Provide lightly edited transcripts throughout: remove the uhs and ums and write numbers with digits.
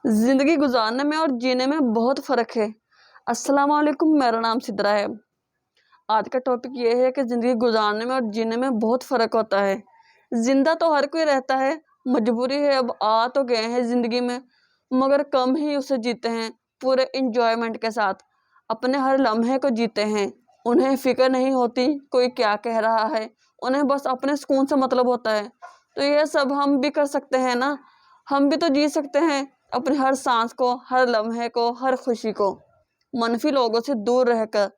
जिंदगी गुजारने में और जीने में बहुत फर्क है। अस्सलाम वालेकुम, मेरा नाम सिद्रा है। आज का टॉपिक ये है कि जिंदगी गुजारने में और जीने में बहुत फर्क होता है। जिंदा तो हर कोई रहता है, मजबूरी है, अब आ तो गए हैं जिंदगी में, मगर कम ही उसे जीते हैं पूरे इंजॉयमेंट के साथ। अपने हर लम्हे को जीते हैं, उन्हें फिक्र नहीं होती कोई क्या कह रहा है, उन्हें बस अपने सुकून से मतलब होता है। तो ये सब हम भी कर सकते हैं ना, हम भी तो जी सकते हैं अपनी हर सांस को, हर लम्हे को, हर खुशी को। मनफी लोगों से दूर रहकर,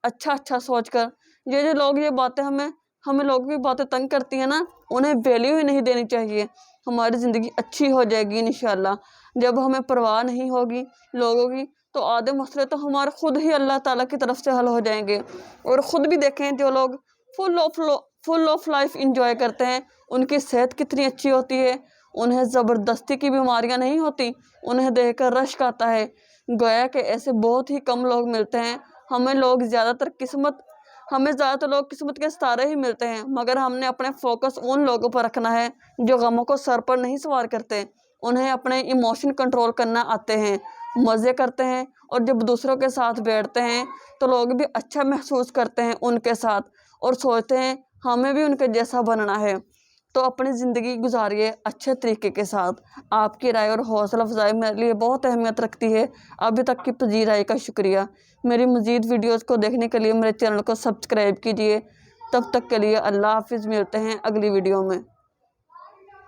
अच्छा अच्छा सोचकर। ये जो लोग ये बातें हमें लोगों की बातें तंग करती है ना, उन्हें वैल्यू ही नहीं देनी चाहिए। हमारी ज़िंदगी अच्छी हो जाएगी इंशाल्लाह। जब हमें परवाह नहीं होगी लोगों की, तो आधे मसले तो हमारे खुद ही अल्लाह ताला की तरफ से हल हो जाएंगे। और ख़ुद भी देखें, जो लोग फुल ऑफ लाइफ इंजॉय करते हैं, उनकी सेहत कितनी अच्छी होती है, उन्हें ज़बरदस्ती की बीमारियां नहीं होती, उन्हें देखकर रश्क आता है। गोया के ऐसे बहुत ही कम लोग मिलते हैं। हमें ज़्यादातर लोग किस्मत के सितारे ही मिलते हैं, मगर हमने अपने फोकस उन लोगों पर रखना है जो गमों को सर पर नहीं सवार करते। उन्हें अपने इमोशन कंट्रोल करना आते हैं, मज़े करते हैं, और जब दूसरों के साथ बैठते हैं तो लोग भी अच्छा महसूस करते हैं उनके साथ, और सोचते हैं हमें भी उनके जैसा बनना है। तो अपनी ज़िंदगी गुजारिए अच्छे तरीके के साथ। आपकी राय और हौसला अफजाई मेरे लिए बहुत अहमियत रखती है। अभी तक की पजीर राय का शुक्रिया। मेरी मज़ीद वीडियोज़ को देखने के लिए मेरे चैनल को सब्सक्राइब कीजिए। तब तक के लिए अल्लाह हाफिज़, मिलते हैं अगली वीडियो में।